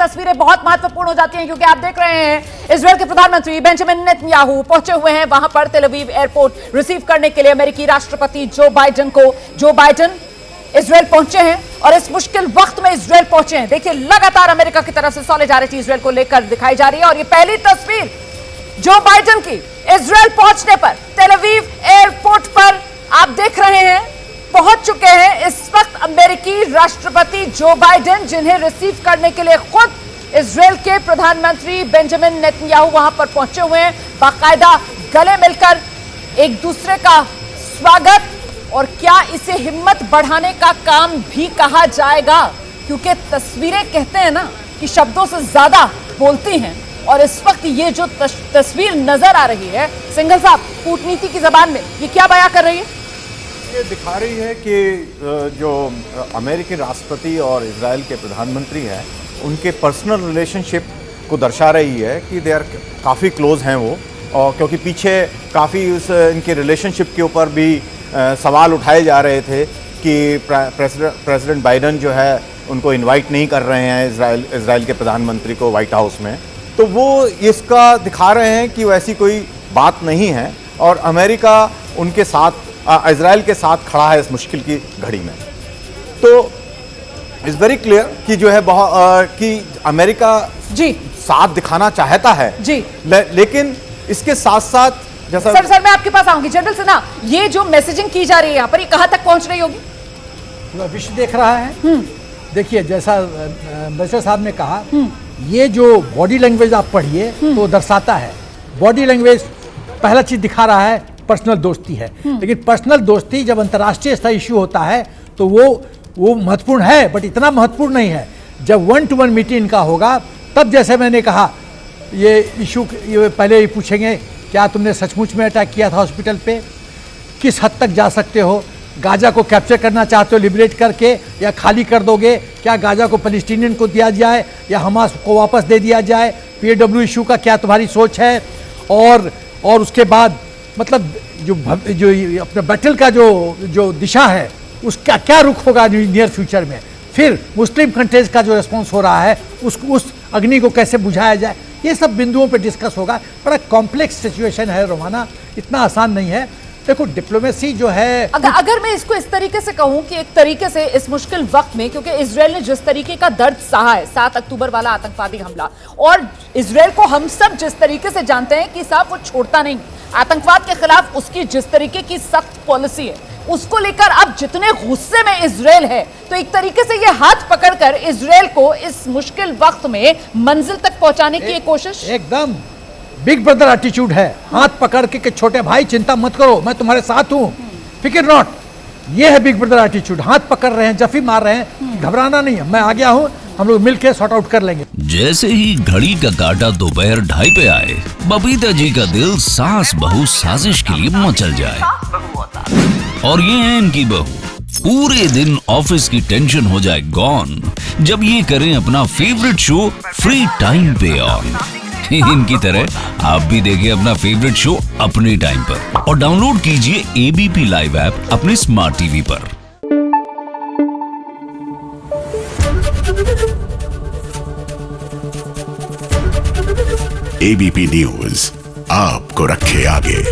तस्वीरें बहुत महत्वपूर्ण हो जाती हैं, क्योंकि आप देख रहे हैं इजरायल के प्रधानमंत्री बेंजामिन नेतन्याहू पहुंचे हुए हैं वहां पर तेल अवीव एयरपोर्ट रिसीव करने के लिए अमेरिकी राष्ट्रपति जो बाइडेन को। जो बाइडेन इजरायल पहुंचे हैं और इस मुश्किल वक्त में इजरायल पहुंचे हैं। देखिए, लगातार अमेरिका की तरफ से सॉलिडारिटी इजरायल को लेकर दिखाई जा रही है और ये पहली तस्वीर जो बाइडेन की इजरायल पहुंचने पर तेल अवीव एयरपोर्ट पर आप देख रहे हैं। पहुंच चुके हैं इस वक्त अमेरिकी राष्ट्रपति जो बाइडेन, जिन्हें रिसीव करने के लिए खुद इजरायल के प्रधानमंत्री बेंजामिन नेतन्याहू वहां पर पहुंचे हुए हैं। बाकायदा गले मिलकर एक दूसरे का स्वागत, और क्या इसे हिम्मत बढ़ाने का काम भी कहा जाएगा, क्योंकि तस्वीरें कहते हैं ना कि शब्दों से ज्यादा बोलती हैं। और इस वक्त ये जो तस्वीर नजर आ रही है, सिंघल साहब कूटनीति की जबान में ये क्या बयां कर रही है? ये दिखा रही है कि जो अमेरिकी राष्ट्रपति और इजराइल के प्रधानमंत्री हैं, उनके पर्सनल रिलेशनशिप को दर्शा रही है कि दे आर काफ़ी क्लोज हैं वो। और क्योंकि पीछे काफ़ी उस इनके रिलेशनशिप के ऊपर भी सवाल उठाए जा रहे थे कि प्रेसिडेंट बाइडेन जो है उनको इनवाइट नहीं कर रहे हैं इजराइल के प्रधानमंत्री को व्हाइट हाउस में। तो वो इसका दिखा रहे हैं कि वैसी कोई बात नहीं है और अमेरिका उनके साथ, इजराइल के साथ खड़ा है इस मुश्किल की घड़ी में। तो इट्स वेरी क्लियर कि जो है कि अमेरिका जी साथ दिखाना चाहता है जी, लेकिन इसके साथ साथ जैसा सर मैं आपके पास आऊंगी। जनरल सिन्हा, ये जो मैसेजिंग की जा रही है यहाँ पर, ये कहां तक पहुंच रही होगी? पूरा विश्व देख रहा है। देखिए, जैसा बशर साहब ने कहा, ये जो बॉडी लैंग्वेज आप पढ़िए तो दर्शाता है। बॉडी लैंग्वेज पहला चीज दिखा रहा है पर्सनल दोस्ती है, लेकिन पर्सनल दोस्ती जब अंतर्राष्ट्रीय स्तर इश्यू होता है तो वो महत्वपूर्ण है, बट इतना महत्वपूर्ण नहीं है। जब 1-to-1 मीटिंग इनका होगा तब, जैसे मैंने कहा, ये इशू पहले ही पूछेंगे क्या तुमने सचमुच में अटैक किया था हॉस्पिटल पे, किस हद तक जा सकते हो, गाजा को कैप्चर करना चाहते हो लिबरेट करके या खाली कर दोगे, क्या गाजा को पैलेस्टीनियन को दिया जाए या हमास को वापस दे दिया जाए, POW इशू का क्या तुम्हारी सोच है, और उसके बाद मतलब जो अपने बैटल का जो दिशा है उसका क्या रुख होगा नियर फ्यूचर में। फिर मुस्लिम कंट्रीज का जो रिस्पॉन्स हो रहा है उस अग्नि को कैसे बुझाया जाए, ये सब बिंदुओं पे डिस्कस होगा। बड़ा कॉम्प्लेक्स सिचुएशन है रोमाना, इतना आसान नहीं है। देखो, डिप्लोमेसी जो है, अगर मैं इसको इस तरीके से कहूं कि एक तरीके से इस मुश्किल वक्त में, क्योंकि इजरायल ने जिस तरीके का दर्द सहा है 7 अक्टूबर वाला आतंकवादी हमला, और इजरायल को हम सब जिस तरीके से जानते हैं कि साहब वो छोड़ता नहीं आतंकवाद के खिलाफ, उसकी जिस तरीके की सख्त पॉलिसी है, उसको लेकर अब जितने गुस्से में इजरायल है, तो एक तरीके से ये हाथ पकड़कर इजरायल को इस मुश्किल वक्त में मंजिल तक पहुंचाने की कोशिश। एकदम बिग ब्रदर एटीट्यूड है, हाथ पकड़ के छोटे भाई चिंता मत करो, मैं तुम्हारे साथ हूं, फिक्र नॉट। ये है बिग ब्रदर एटीट्यूड, हाथ पकड़ रहे हैं, जफी मार रहे हैं, घबराना नहीं है, मैं आ गया हूं, हम लोग मिलकर सॉर्ट आउट कर लेंगे। जैसे ही घड़ी का काटा दोपहर 2:30 पे आए, बबीता जी का दिल सास बहू साजिश के लिए मचल जाए। और ये है इनकी बहू, पूरे दिन ऑफिस की टेंशन हो जाए गॉन जब ये करें अपना फेवरेट शो फ्री टाइम पे ऑन। इनकी तरह आप भी देखिए अपना फेवरेट शो अपने टाइम पर और डाउनलोड कीजिए ABP लाइव ऐप अपने स्मार्ट टीवी पर। ABP न्यूज आपको रखे आगे।